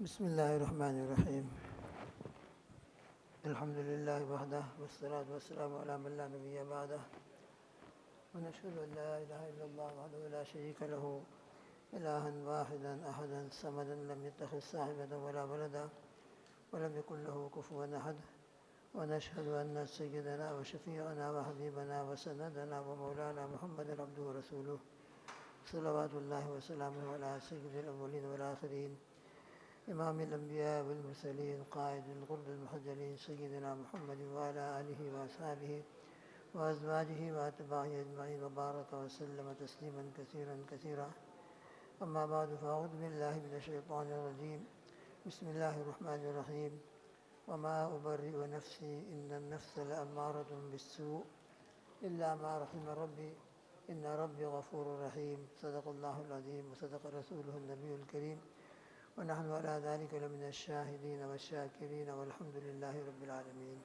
بسم الله الرحمن الرحيم. الحمد لله وحده والصلاة والسلام على من لا نبي بعده، ونشهد أن لا إله إلا الله وحده لا شريك له إلها واحدا أحدا صمدا لم يتخذ صاحبة ولا ولدا ولم يكن له كفوا أحد، ونشهد أن سيدنا وشفيعنا وحبيبنا وسندنا ومولانا محمد عبده ورسوله صلوات الله وسلامه على سيد الأولين والآخرين إمام الأنبياء والمرسلين قائد الغر المحجلين سيدنا محمد وعلى آله وأصحابه وأزواجه وأتباعه أجمعين وبارك وسلم تسليما كثيرا كثيرا. أما بعد، فأعوذ بالله من الشيطان الرجيم. بسم الله الرحمن الرحيم. وما أبرئ نفسي إن النفس لأمارة بالسوء إلا ما رحم ربي إن ربي غفور رحيم. صدق الله العظيم وصدق رسوله النبي الكريم، ونحن على ذلك لمن الشاهدين والشاکرین والحمد للہ رب العالمین.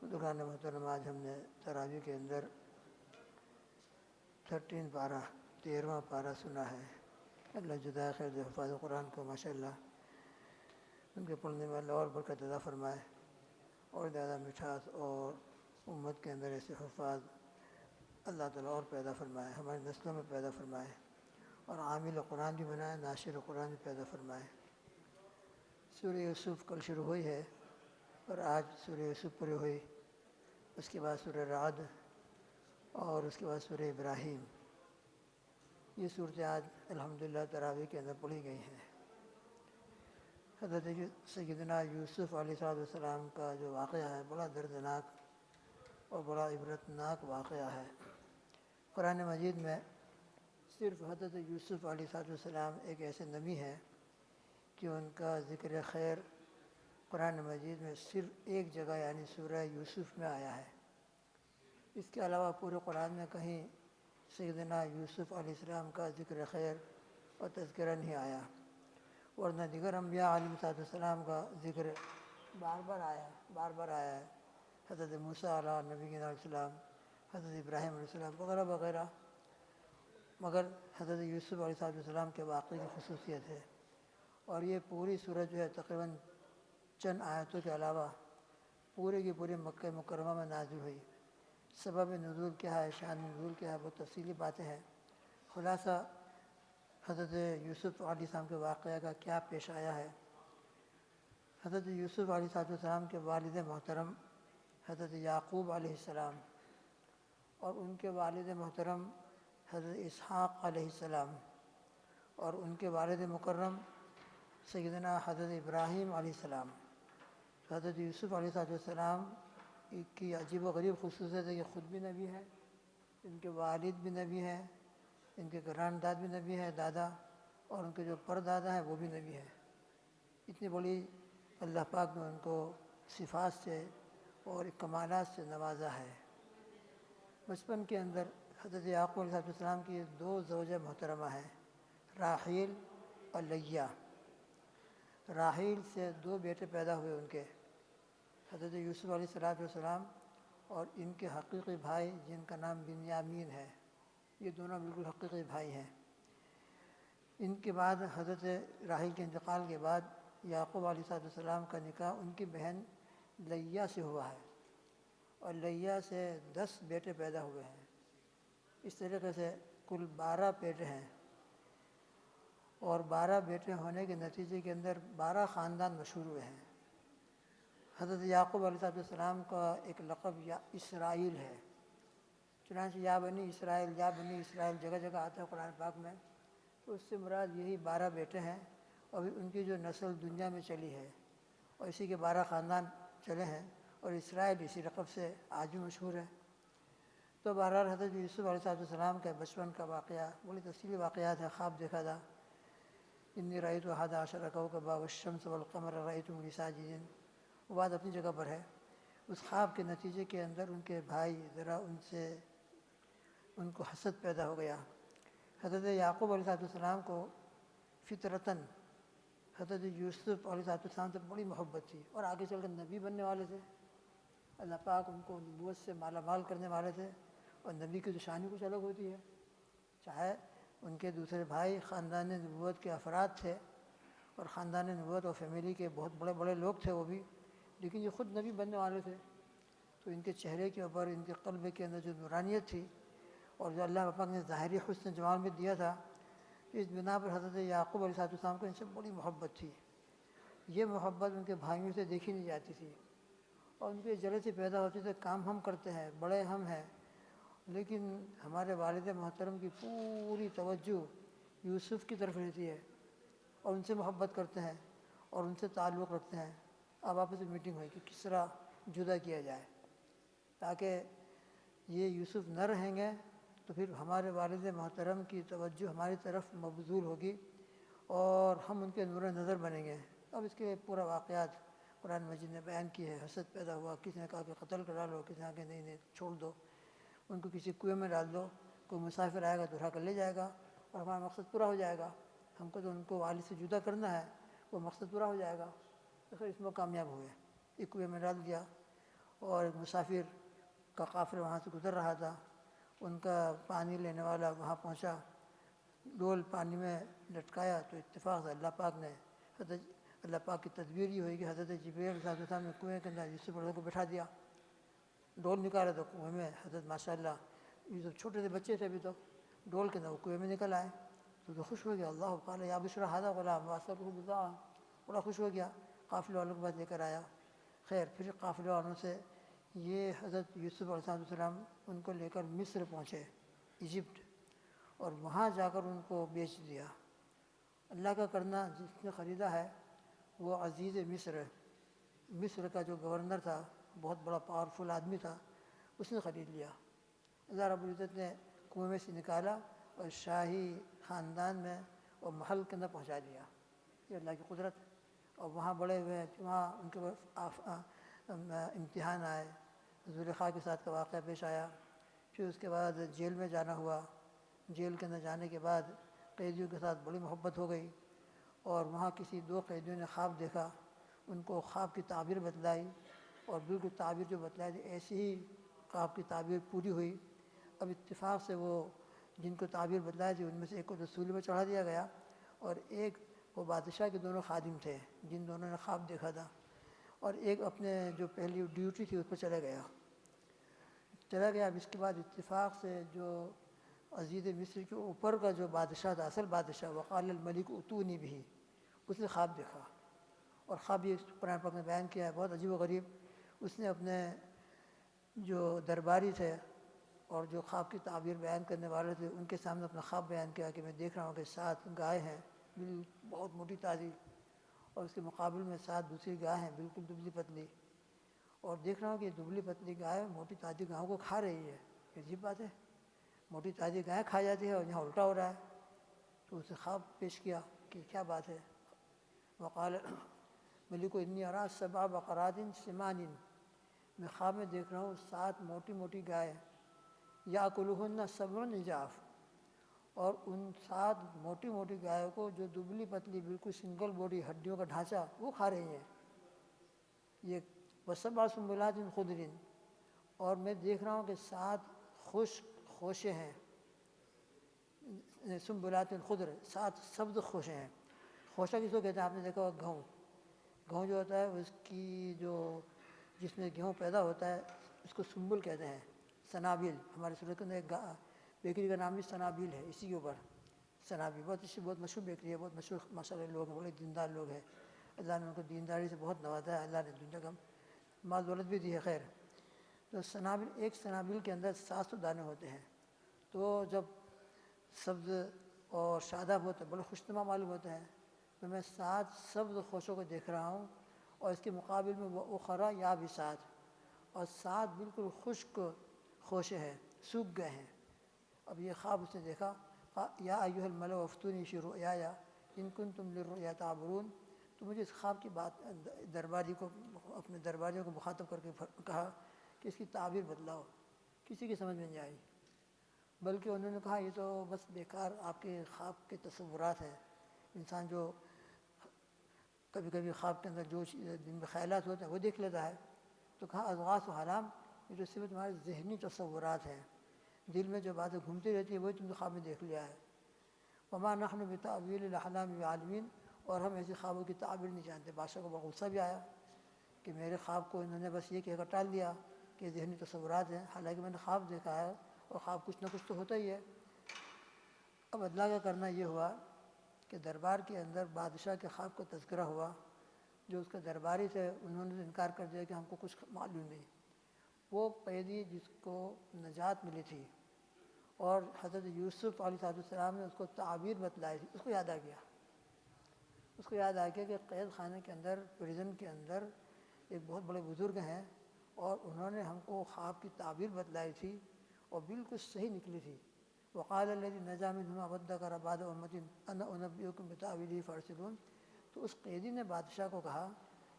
بزرگان محترم، آج ہم نے تراویح کے اندر 13واں پارہ سنا ہے. اللہ جزائے خیر دے حفاظ قرآن کو ماشاءاللہ ان کے پڑھنے میں اللہ اور برکت عطا فرمائے اور زیادہ مٹھاس، اور امت کے اندر ایسے حفاظ اللہ تعالیٰ اور پیدا فرمائے، ہماری نسلوں میں پیدا فرمائے، اور عامل قرآن بھی بنائے، ناشر قرآن بھی پیدا فرمائے. سورہ یوسف کل شروع ہوئی ہے اور آج سورہ یوسف پوری ہوئی. اس کے بعد سورہ رعد اور اس کے بعد سورہ ابراہیم. یہ صورتیں آج الحمدللہ تراویح کے اندر پڑھی گئی ہیں. حضرت سیدنا یوسف علیہ السلام کا جو واقعہ ہے بڑا دردناک اور بڑا عبرتناک واقعہ ہے. قرآن مجید میں صرف حضرت یوسف علیہ السلام ایک ایسے نبی ہیں کہ ان کا ذکر خیر قرآن مجید میں صرف ایک جگہ یعنی سورہ یوسف میں آیا ہے. اس کے علاوہ پورے قرآن میں کہیں سیدنا یوسف علیہ السلام کا ذکر خیر اور تذکرہ نہیں آیا، ورنہ دیگر انبیاء علیہ السلام کا ذکر بار بار آیا ہے. حضرت موسیٰ علیہ نبی علیہ السلام، حضرت ابراہیم علیہ السلام وغیرہ وغیرہ. مگر حضرت یوسف علیہ السلام کے واقعے کی خصوصیت ہے. اور یہ پوری سورت جو ہے تقریباً چند آیتوں کے علاوہ پورے کی پوری مکہ مکرمہ میں نازل ہوئی. سبب نزول کیا ہے، شان نزول کیا ہے، بہت تفصیلی باتیں ہیں. خلاصہ حضرت یوسف علیہ السلام کے واقعہ کا کیا پیش آیا ہے. حضرت یوسف علیہ السلام کے والد محترم حضرت یعقوب علیہ السلام اور ان کے والد محترم حضرت اسحاق علیہ السلام اور ان کے والد مکرم سیدنا حضرت ابراہیم علیہ السلام. حضرت یوسف علیہ السلام کی عجیب و غریب خصوصیت ہے کہ خود بھی نبی ہے، ان کے والد بھی نبی ہیں، ان کے گران داد بھی نبی ہے، دادا، اور ان کے جو پردادا ہیں وہ بھی نبی ہے. اتنی بڑی اللہ پاک نے ان کو صفات سے اور کمالات سے نوازا ہے. بچپن کے اندر حضرت یعقوب علیہ السلام کی 2 زوجہ محترمہ ہیں، راحیل اور لیہ. راحیل سے 2 بیٹے پیدا ہوئے ان کے، حضرت یوسف علیہ السلام اور ان کے حقیقی بھائی جن کا نام بنیامین ہے. یہ دونوں بالکل حقیقی بھائی ہیں. ان کے بعد حضرت راحیل کے انتقال کے بعد یعقوب علیہ السلام کا نکاح ان کی بہن لیہ سے ہوا ہے، اور لیہ سے 10 بیٹے پیدا ہوئے ہیں. اس طریقے سے کل 12 بیٹے ہیں، اور 12 بیٹے ہونے کے نتیجے کے اندر 12 خاندان مشہور ہوئے ہیں. حضرت یعقوب علیہ السلام کا ایک لقب یا اسرائیل ہے. چنانچہ یا بنی اسرائیل جگہ جگہ آتا ہے قرآن پاک میں. تو اس سے مراد یہی 12 بیٹے ہیں، اور ان کی جو نسل دنیا میں چلی ہے اور اسی کے 12 خاندان چلے ہیں، اور اسرائیل اسی لقب سے آج بھی مشہور ہے. تو بہرحال حضرت یوسف علیہ السلام کا بچپن کا واقعہ بڑی تفصیلی واقعات ہے. خواب دیکھا تھا، انی رأیت 11 کوکبا والشمس والقمر رأیتهم لی ساجدین. وہ بات اپنی جگہ پر ہے. اس خواب کے نتیجے کے اندر ان کے بھائی ذرا ان کو حسد پیدا ہو گیا. حضرت یعقوب علیہ السلام کو فطرتاً حضرت یوسف علیہ السلام سے بڑی محبت تھی، اور آگے چل کر نبی بننے والے تھے. اللہ پاک ان کو نبوت سے مالا مال کرنے والے تھے، اور نبی کی تو شان ہی کچھ الگ ہوتی ہے. چاہے ان کے دوسرے بھائی خاندان نبوت کے افراد تھے، اور خاندان نبوت اور فیملی کے بہت بڑے بڑے لوگ تھے وہ بھی، لیکن یہ خود نبی بننے والے تھے. تو ان کے چہرے کے اوپر، ان کے قلب کے اندر جو نورانیت تھی اور جو اللہ پاک نے ظاہری حسن جمال میں دیا تھا، اس بنا پر حضرت یعقوب علیہ السلام کو ان سے بڑی محبت تھی. یہ محبت ان کے بھائیوں سے دیکھی نہیں جاتی تھی اور ان کے جلد سے پیدا ہوتے تھے. کام ہم کرتے ہیں، بڑے ہم ہیں، لیکن ہمارے والد محترم کی پوری توجہ یوسف کی طرف رہتی ہے اور ان سے محبت کرتے ہیں اور ان سے تعلق رکھتے ہیں. اب آپس میں میٹنگ ہوئی کہ کس طرح جدا کیا جائے تاکہ یہ یوسف نہ رہیں گے تو پھر ہمارے والد محترم کی توجہ ہماری طرف مبذول ہوگی اور ہم ان کے نور نظر بنیں گے. اب اس کے پورا واقعات قرآن مجید نے بیان کی ہے. حسد پیدا ہوا، کسی نے کہا کہ قتل کر ڈالو، کسی نے کہا کہ نہیں چھوڑ دو، ان کو کسی کنویں میں ڈال دو، کوئی مسافر آئے گا تو اٹھا کر لے جائے گا اور ہمارا مقصد پورا ہو جائے گا. ہم کو تو ان کو والد سے جدا کرنا ہے، وہ مقصد پورا ہو جائے گا. تو پھر اس میں کامیاب ہوئے، ایک کنویں میں ڈال دیا. اور ایک مسافر کا قافلہ وہاں سے گزر رہا تھا، ان کا پانی لینے والا وہاں پہنچا، ڈول پانی میں لٹکایا تو اتفاق سے اللہ پاک کی تدبیر یہ ہوئی کہ حضرت جبریل علیہ السلام نے کنویں کے اندر یوسف علیہ کو بٹھا دیا. ڈول نکالا تو کنویں میں حضرت ماشاءاللہ یوسف چھوٹے سے بچے تھے ابھی تو، ڈول کے اندر وہ کنویں میں نکل آئے. تو خوش ہو گیا. اللہ قال یا بشرا ھذا غلام واصره بضاعہ، بڑا خوش ہو گیا. قافلے والوں کے بعد لے کر آیا. خیر پھر قافلے والوں سے یہ حضرت یوسف علیہ السلام ان کو لے کر مصر پہنچے، ایجپٹ، اور وہاں جا کر ان کو بیچ دیا. اللہ کا کرنا، جس نے خریدا ہے وہ عزیز مصر ہے. مصر کا جو گورنر تھا، بہت بڑا پاورفل آدمی تھا، اس نے خرید لیا. اللہ رب العزت نے کنویں میں سے نکالا اور شاہی خاندان میں اور محل کے اندر پہنچا دیا. یہ اللہ کی قدرت. اور وہاں بڑے ہوئے، وہاں ان کے امتحان آئے. زلیخا کے ساتھ کا واقعہ پیش آیا. پھر اس کے بعد جیل میں جانا ہوا. جیل کے اندر جانے کے بعد قیدیوں کے ساتھ بڑی محبت ہو گئی اور وہاں کسی دو قیدیوں نے خواب دیکھا. ان کو خواب کی تعبیر بتلائی اور بالکل تعبیر جو بتلائی تھی ایسی ہی خواب کی تعبیر پوری ہوئی. اب اتفاق سے وہ جن کو تعبیر بتلائی تھی ان میں سے ایک کو رسول میں چڑھا دیا گیا اور ایک وہ بادشاہ کے دونوں خادم تھے جن دونوں نے خواب دیکھا تھا، اور ایک اپنے جو پہلی ڈیوٹی تھی اس پر چلا گیا. اب اس کے بعد اتفاق سے جو عزیز مصر کے اوپر کا جو بادشاہ تھا، اصل بادشاہ، وقال الملک اتونی بھی، اس نے خواب دیکھا. اور خواب یہ قرآن پاک نے بیان کیا ہے، بہت عجیب و غریب. اس نے اپنے جو درباری تھے اور جو خواب کی تعبیر بیان کرنے والے تھے ان کے سامنے اپنا خواب بیان کیا کہ میں دیکھ رہا ہوں کہ 7 گائے ہیں بہت موٹی تازی، اور اس کے مقابل میں 7 دوسری گائے ہیں بالکل دبلی پتلی، اور دیکھ رہا ہوں کہ یہ دبلی پتلی گائے موٹی تازی گاؤں کو کھا رہی ہے. یہ عجیب بات ہے، موٹی تازی گائے کھا جاتی ہے اور یہاں الٹا ہو رہا ہے. تو اسے خواب پیش کیا کہ کیا بات ہے. وقال ملک انی ارا 7 بقرات سمان، میں خواب میں دیکھ رہا ہوں 7 موٹی موٹی گائے، یاکلہن 7 عجاف، اور ان 7 موٹی موٹی گایوں کو جو دبلی پتلی بالکل سنگل باڈی ہڈیوں کا ڈھانچہ وہ کھا رہی ہیں. یہ وسبع سنبلات خضر، اور میں دیکھ رہا ہوں کہ 7 خشک خوشے ہیں، سنبلات خضر، 7 سبز خوشے ہیں. خوشہ کس کو کہتے ہیں؟ آپ نے دیکھا ہوگا گہوں جو ہوتا ہے اس کی جس میں گیہوں پیدا ہوتا ہے اس کو سنبل کہتے ہیں. سنابل، ہمارے سورت کے اندر ایک بیکری کا نام بھی سنابل ہے، اسی کے اوپر سنابل. بہت مشہور بیکری ہے، بہت مشہور ماشاء اللہ لوگ ہیں، بڑے دیندار لوگ ہیں. اللہ نے ان کو دینداری سے بہت نوازا ہے، اللہ نے دنیا کا مال دولت بھی دی ہے. خیر، تو سنابل، ایک سنابل کے اندر 700 دانے ہوتے ہیں. تو جب سبز اور شاداب ہوتے ہیں بڑے خوشنما معلوم ہوتے ہیں. تو میں 7 سبز خوشوں کو دیکھ رہا ہوں اور اس کے مقابل میں وہ اخرا یا بھی 7 اور 7 بالکل خشک خوشے ہیں، سوکھ گئے ہیں. اب یہ خواب اس نے دیکھا. یا ایھا الملأ افتونی فی رؤیای ان کنتم للرؤیا تعبرون. تو مجھے اس خواب کی بات اپنے درباریوں کو مخاطب کر کے کہا کہ اس کی تعبیر بدلاؤ. کسی کی سمجھ میں نہیں آئی، بلکہ انہوں نے کہا یہ تو بس بیکار آپ کے خواب کے تصورات ہیں. انسان جو کبھی کبھی خواب کے اندر جو دن میں خیالات ہوتے ہیں وہ دیکھ لیتا ہے. تو کہا اضغاث و احلام، یہ جو صرف تمہارے ذہنی تصورات ہیں، دل میں جو باتیں گھومتی رہتی ہیں وہی تم نے خواب میں دیکھ لیا ہے. وما نحن بتأویل الاحلام بعالمین، اور ہم ایسے خوابوں کی تعبیر نہیں جانتے۔ بادشاہ کو بڑا غصہ بھی آیا کہ میرے خواب کو انہوں نے بس یہ کہہ کر ٹال دیا کہ ذہنی تصورات ہیں، حالانکہ میں نے خواب دیکھا ہے اور خواب کچھ نہ کچھ تو ہوتا ہی ہے۔ اب اللہ کا کرنا یہ ہوا کہ دربار کے اندر بادشاہ کے خواب کا تذکرہ ہوا، جو اس کے درباری تھے انہوں نے انکار کر دیا کہ ہم کو کچھ معلوم نہیں۔ وہ قیدی جس کو نجات ملی تھی اور حضرت یوسف علیہ السلام نے اس کو تعبیر بتلائی تھی، اس کو یاد آ گیا۔ اس کو یاد آ گیا کہ قید خانے کے اندر، پریزن کے اندر ایک بہت بڑے بزرگ ہیں اور انہوں نے ہم کو خواب کی تعبیر بتلائی تھی اور بالکل صحیح نکلی تھی۔ وقال الذی نجا منہما وادکر بعد امۃ انا انبئکم بتأویلہ فارسلون۔ تو اس قیدی نے بادشاہ کو کہا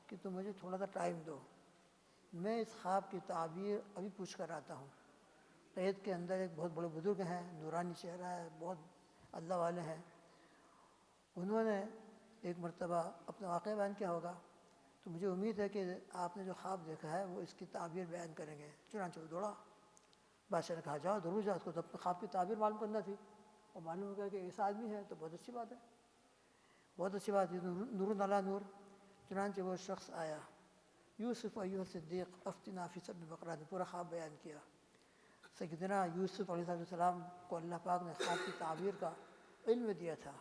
کہ تم مجھے تھوڑا سا ٹائم دو، میں اس خواب کی تعبیر ابھی پوچھ کر آتا ہوں۔ قید کے اندر ایک بہت بڑے بزرگ ہیں، نورانی چہرہ ہے، بہت اللہ والے ہیں، انہوں نے ایک مرتبہ اپنا واقعہ بیان کیا ہوگا، تو مجھے امید ہے کہ آپ نے جو خواب دیکھا ہے وہ اس کی تعبیر بیان کریں گے۔ چنانچہ وہ دوڑا، بادشاہ نے کہا جاؤ ضرور جاؤ، اس کو تو اپنے خواب کی تعبیر معلوم کرنا تھی، اور معلوم ہو گیا کہ ایسا آدمی ہے تو بہت اچھی بات ہے، بہت اچھی بات ہے، نور علی نور۔ چنانچہ وہ شخص آیا، یوسف ایھا الصدیق افتنا فی سبع بقرات، نے پورا خواب بیان کیا۔ سیدنا یوسف علیہ السلام کو اللہ پاک نے خواب کی تعبیر کا علم دیا تھا،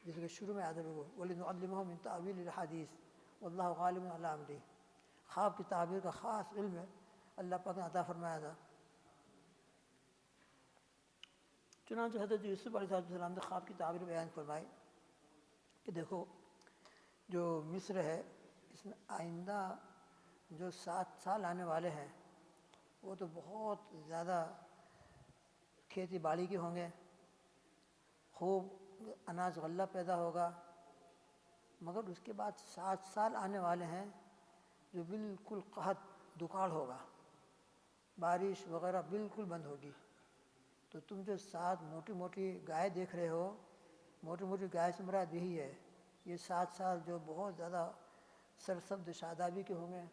جس کے شروع میں آدم کو وَلِنُعَلِّمَهُ مِن تَأْوِيلِ الْأَحَادِيثِ وَاللَّهُ غَالِبٌ عَلَىٰ أَمْرِهِ۔ خواب کی تعبیر کا خاص علم اللہ پاک نے عطا فرمایا تھا۔ چنانچہ حضرت یوسف علیہ السلام نے خواب کی تعبیر بیان فرمائی کہ دیکھو جو مصر ہے اس میں آئندہ جو 7 سال آنے والے ہیں وہ تو بہت زیادہ کھیتی باڑی کے ہوں گے، خوب اناج غلہ پیدا ہوگا، مگر اس کے بعد 7 سال آنے والے ہیں جو بالکل قحط دکاڑ ہوگا، بارش وغیرہ بالکل بند ہوگی۔ تو تم جو 7 موٹی موٹی گائے دیکھ رہے ہو، موٹی موٹی گائے سے مراد یہی ہے، یہ 7 سال جو بہت زیادہ سرسبز شادابی کے ہوں گے،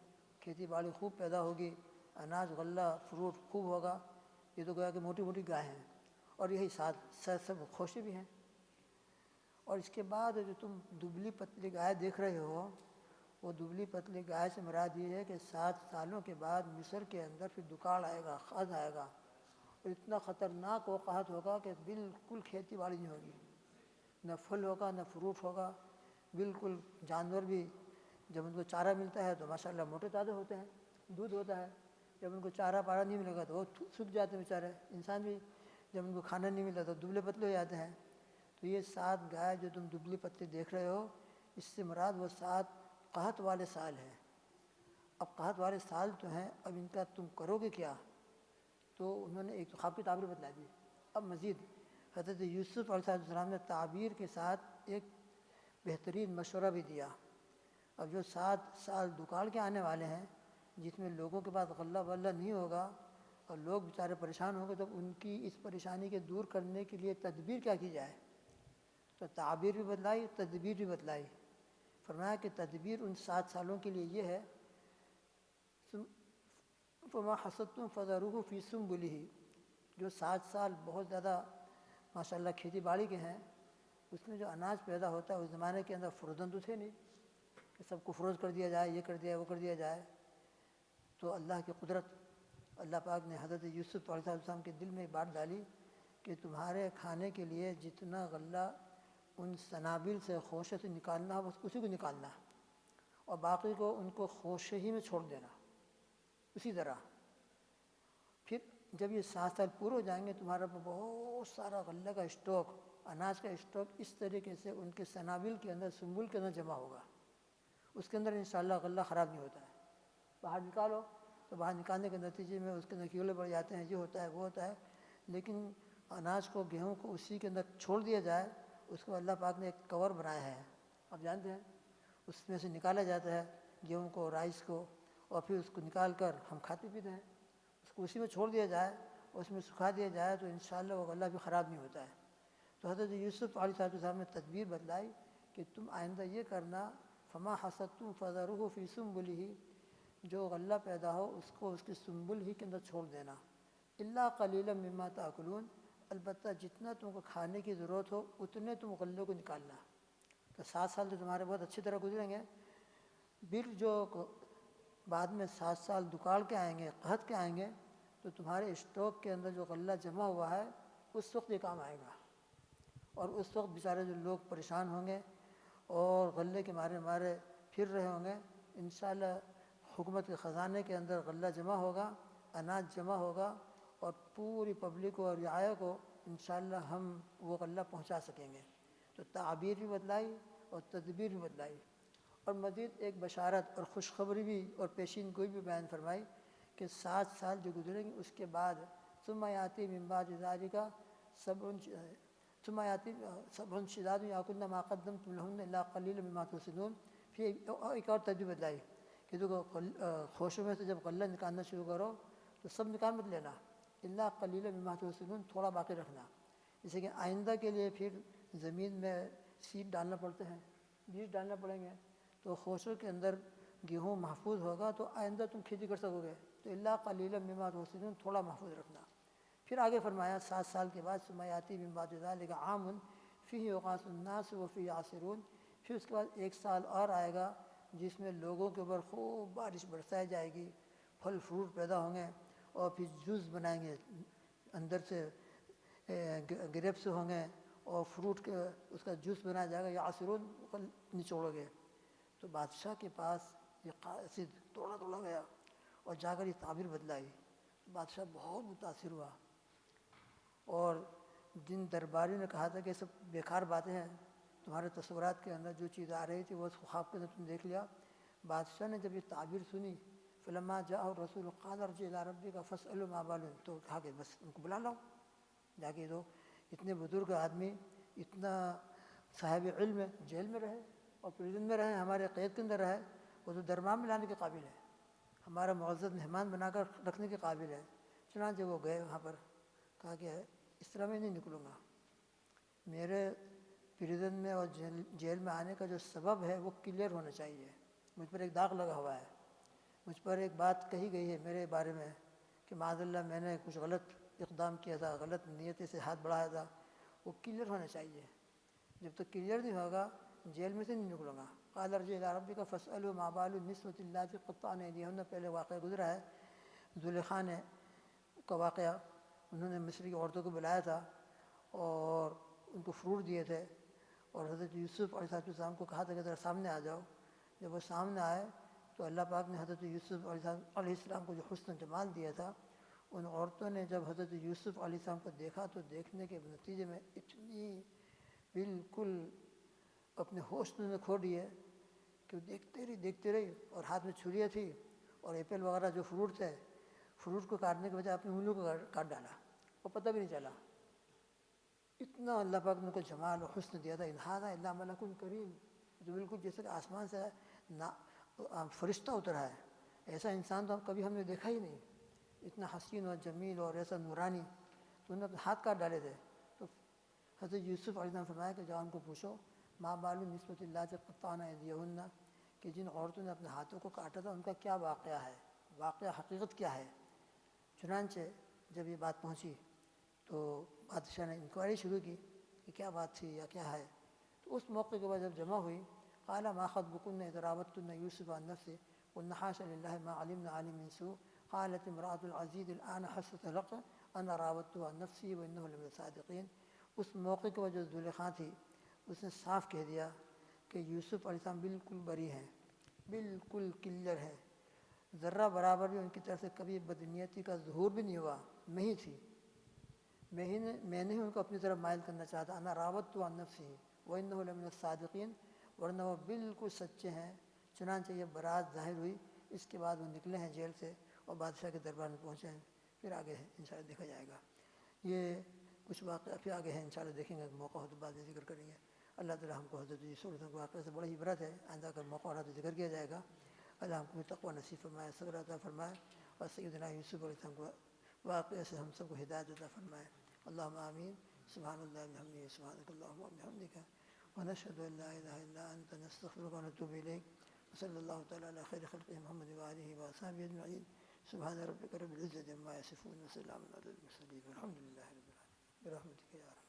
کھیتی باڑی خوب پیدا ہوگی، اناج غلہ فروٹ خوب ہوگا، یہ تو گویا کہ موٹی موٹی گائے ہیں، اور یہی 7 سرسبز خوشی بھی ہیں۔ اور اس کے بعد جو تم دبلی پتلی گائے دیکھ رہے ہو، وہ دبلی پتلی گائے سے مراد یہ ہے کہ 7 سالوں کے بعد مصر کے اندر پھر دکاڑ آئے گا، قحط آئے گا، اور اتنا خطرناک وہ قحط ہوگا کہ بالکل کھیتی باڑی نہیں ہوگی، نہ پھل ہوگا نہ فروٹ ہوگا، بالکل جانور بھی جب ان کو چارہ ملتا ہے تو ماشاءاللہ موٹے تازے ہوتے ہیں، دودھ ہوتا ہے، جب ان کو چارہ پارہ نہیں ملے گا تو وہ سوکھ جاتے ہیں بیچارے، انسان بھی جب ان کو کھانا نہیں ملتا تو دبلے پتلے ہو جاتے ہیں۔ تو یہ 7 گائے جو تم دبلی پتلی دیکھ رہے ہو، اس سے مراد وہ 7 قحط والے سال ہیں۔ اب قحط والے سال تو ہیں، اب ان کا تم کرو گے کیا؟ تو انہوں نے ایک تو خواب کی تعبیر بتلا دی، اب مزید حضرت یوسف علیہ السلام نے تعبیر کے ساتھ ایک بہترین مشورہ بھی دیا۔ اب جو 7 سال دکاڑ کے آنے والے ہیں، جس میں لوگوں کے پاس غلہ ولہ نہیں ہوگا اور لوگ بیچارے پریشان ہوں گے، تو ان کی اس پریشانی کے دور کرنے کے لیے تدبیر کیا کی جائے؟ تو تعبیر بھی بتلائی، تدبیر بھی بتلائی۔ فرمایا کہ تدبیر ان 7 سالوں کے لیے یہ ہے، فَمَا حَصَدتُّمْ فَذَرُوهُ فِي سُنبُلِهِ، جو 7 سال بہت زیادہ ماشاءاللہ کھیتی باڑی کے ہیں، اس میں جو اناج پیدا ہوتا ہے، اس زمانے کے اندر فروزن تو تھے نہیں کہ سب کو فروز کر دیا جائے، یہ کر دیا وہ کر دیا جائے۔ تو اللہ کی قدرت، اللہ پاک نے حضرت یوسف علیہ السلام کے دل میں ایک بات ڈالی کہ تمہارے کھانے کے لیے جتنا غلہ ان سنابل سے، خوشے سے نکالنا بس اسی کو نکالنا، اور باقی کو ان کو خوشے ہی میں چھوڑ دینا۔ اسی طرح پھر جب یہ 7 سال پورے ہو جائیں گے، تمہارا بہت سارا غلہ کا اسٹاک، اناج کا اسٹاک اس طریقے سے ان کے سنابل کے اندر، سنبل کے اندر جمع ہوگا، اس کے اندر انشاءاللہ غلہ خراب نہیں ہوتا ہے۔ باہر نکالو تو باہر نکالنے کے نتیجے میں اس کے اندر کیڑے پڑ جاتے ہیں، یہ ہوتا ہے وہ ہوتا ہے، لیکن اناج کو، گیہوں کو اسی کے اندر چھوڑ دیا جائے، اس کو اللہ پاک نے ایک کور بنایا ہے، آپ جانتے ہیں، اس میں سے نکالا جاتا ہے گیہوں کو، رائس کو، اور پھر اس کو نکال کر ہم کھاتے پیتے ہیں۔ اس کو اسی میں چھوڑ دیا جائے، اس میں سکھا دیا جائے تو انشاءاللہ وہ غلہ بھی خراب نہیں ہوتا ہے۔ تو حضرت یوسف علیہ السلام نے تدبیر بتلائی کہ تم آئندہ یہ کرنا، فما حصدتم فذروه فی سنبلہ، جو غلہ پیدا ہو اس کو اس کی سنبل ہی کے اندر چھوڑ دینا، الا قلیلا مما تاکلون، البتہ جتنا تم کو کھانے کی ضرورت ہو اتنے تم غلے کو نکالنا، کہ 7 سال تو تمہارے بہت اچھی طرح گزریں گے، پھر جو بعد میں 7 سال دکاڑ کے آئیں گے، قحط کے آئیں گے، تو تمہارے اسٹاک کے اندر جو غلہ جمع ہوا ہے اس وقت یہ کام آئے گا، اور اس وقت بیچارے جو لوگ پریشان ہوں گے اور غلے کے مارے مارے پھر رہے ہوں گے، انشاءاللہ حکومت کے خزانے کے اندر غلہ جمع ہوگا، اناج جمع ہوگا، اور پوری پبلک کو اور رعایا کو انشاءاللہ ہم وہ غلہ پہنچا سکیں گے۔ تو تعبیر بھی بدلائی اور تدبیر بھی بدلائی، اور مزید ایک بشارت اور خوشخبری بھی اور پیشین گوئی بھی بیان فرمائی کہ 7 سال جو گزریں گے اس کے بعد ثم یاتی من بعد ذلک سبع شداد یاکلن ما قدمتم لهن الا قلیلا مما تحصنون۔ پھر ایک اور تدبیر بدلائی کہ دیکھو خوشوں میں سے جب غلہ نکالنا شروع کرو تو سب نکال مت لینا، الا قلیلا مما تحصنون، تھوڑا باقی رکھنا، جیسے کہ آئندہ کے لیے پھر زمین میں سیڈ ڈالنا پڑتے ہیں، بیج ڈالنا پڑیں گے، تو خوشوں کے اندر گیہوں محفوظ ہوگا تو آئندہ تم کھیتی کر سکو گے، تو الا قلیلا مما تحصنون، تھوڑا محفوظ رکھنا۔ پھر آگے فرمایا 7 سال کے بعد ثم یاتی من بعد ذلک عام فیہ یغاث الناس وفیہ یعصرون، پھر اس کے بعد 1 سال اور آئے گا جس میں لوگوں کے اوپر خوب بارش برسائی جائے گی، پھل فروٹ پیدا ہوں گے، اور پھر جوس بنائیں گے، اندر سے گریپس ہوں گے اور فروٹ کے اس کا جوس بنایا جائے گا، یعصرون نچوڑو گے۔ تو بادشاہ کے پاس یہ قاصد توڑا گیا اور جا کر یہ تعبیر بدلائی، بادشاہ بہت متاثر ہوا، اور جن درباریوں نے کہا تھا کہ سب بیکار باتیں ہیں، تمہارے تصورات کے اندر جو چیز آ رہی تھی وہ خواب کے اندر تم دیکھ لیا، بادشاہ نے جب یہ تعبیر سنی فلما جاء الرسول قال ارجع الى ربك فاسأله ما بال، تو کہا کہ بس ان کو بلا لاؤ جا کے، دو اتنے بزرگ آدمی، اتنا صاحب علم ہے، جیل میں رہے اور پریزن میں رہے، ہمارے قید کے اندر رہے، وہ تو دربار میں لانے کے قابل ہے، ہمارا معزز مہمان بنا کر رکھنے کے قابل ہے۔ چنانچہ وہ گئے وہاں پر، کہا کہ اس طرح میں نہیں نکلوں گا، میرے پریزن میں اور جیل میں آنے کا جو سبب ہے وہ کلیئر ہونا چاہیے، مجھ پر ایک داغ لگا ہوا ہے، مجھ پر ایک بات کہی گئی ہے میرے بارے میں کہ معاذ اللہ میں نے کچھ غلط اقدام کیا تھا، غلط نیتی سے ہاتھ بڑھایا تھا، وہ کلیئر ہونا چاہیے، جب تک کلیئر نہیں ہوگا جیل میں سے نہیں نکلوں گا۔ قال ارجع الى ربك فاسأله ما بال النسوة اللاتي قطعن أيديهن، پہلے واقعہ گزرا ہے زلیخا نے کا واقعہ، انہوں نے مصر کی عورتوں کو بلایا تھا اور ان کو فروٹ دیے تھے، اور حضرت یوسف علیہ السلام کو کہا تھا کہ ذرا سامنے آ جاؤ، جب وہ سامنے آئے تو اللہ پاک نے حضرت یوسف علیہ السلام کو جو حسن و جمال دیا تھا، ان عورتوں نے جب حضرت یوسف علیہ السلام کو دیکھا تو دیکھنے کے نتیجے میں اتنی بالکل اپنے ہوش میں کھو دیے کہ دیکھتے رہی، اور ہاتھ میں چھریاں تھی اور ایپل وغیرہ جو فروٹ تھے، فروٹ کو کاٹنے کے بجائے اپنی انگلیوں کو کاٹ ڈالا، وہ پتہ بھی نہیں چلا، اتنا اللہ پاک نے کو جمال و حسن دیا تھا۔ ان ھذا الا ملک کریم، جو بالکل جیسے کہ آسمان سے فرشتہ اترا ہے، ایسا انسان تو کبھی ہم نے دیکھا ہی نہیں، اتنا حسین و جمیل اور ایسا نورانی، تو انہوں نے اپنے ہاتھ کاٹ ڈالے تھے۔ تو حضرت یوسف علیہ السلام فرمایا کہ جاؤ ان کو پوچھو ما بال النسوة اللاتي قطعن أيديهن، کہ جن عورتوں نے اپنے ہاتھوں کو کاٹا تھا ان کا کیا واقعہ ہے، واقعہ حقیقت کیا ہے۔ چنانچہ جب یہ بات پہنچی تو بادشاہ نے انکوائری شروع کی کہ کیا بات تھی یا کیا ہے، تو اس موقع کے بعد جب جمع ہوئی قال ما خطبكن إذ راوتن يوسف عن نفسه قلنا حاشا لله ما علمنا عليه من سوء قالت امرأة العزيز الآن حست لك أنا راودته عن نفسي وإنه لمن الصادقين۔ اس موقع کے بعد جو زلیخا تھی اس نے صاف کہہ دیا کہ یوسف علیہ السلام بالکل بری ہیں، بالکل کلیئر ہے، ذرہ برابر بھی ان کی طرف سے کبھی بدنیتی کا ظہور بھی نہیں ہوا، میں ہی تھی، میں نے ان کو اپنی طرف مائل کرنا چاہتا، انا راودت عن نفسی وانہ لمن الصادقین، ورنہ وہ بالکل سچے ہیں۔ چنانچہ یہ برات ظاہر ہوئی، اس کے بعد وہ نکلے ہیں جیل سے اور بادشاہ کے دربار میں پہنچے ہیں، پھر آگے ہے انشاءاللہ دیکھا جائے گا، یہ کچھ واقعہ پھر آگے ہے انشاءاللہ دیکھیں گے، موقع ہو تو بعد میں ذکر کریں گے۔ اللہ تعالیٰ ہم کو حضرت یوسف علیہ السلام کے واقعے سے بڑی عبرت ہے، آئندہ اگر موقع رہا تو ذکر کیا جائے گا۔ اللہ ہم کو تقویٰ نصیب فرمائے، صبر عطا فرمائے، اور سیدنا یوسف علیہ السلام کو واقعے سے ہم سب کو ہدایت عطا فرمائے۔ اللہم آمین۔ سبحان اللہ بحمدہ، سبحانک اللہم وبحمدک، ونشہد ان لا الہ الا انت، نستغفرک ونتوب الیک، وصلی اللہ تعالیٰ علی خیر خلقہ محمد وآلہ وصحبہ اجمعین۔ سبحان ربک رب العزۃ عما یصفون، وسلام علی المرسلین، والحمد للہ رب العالمین، برحمتک یا ارحم۔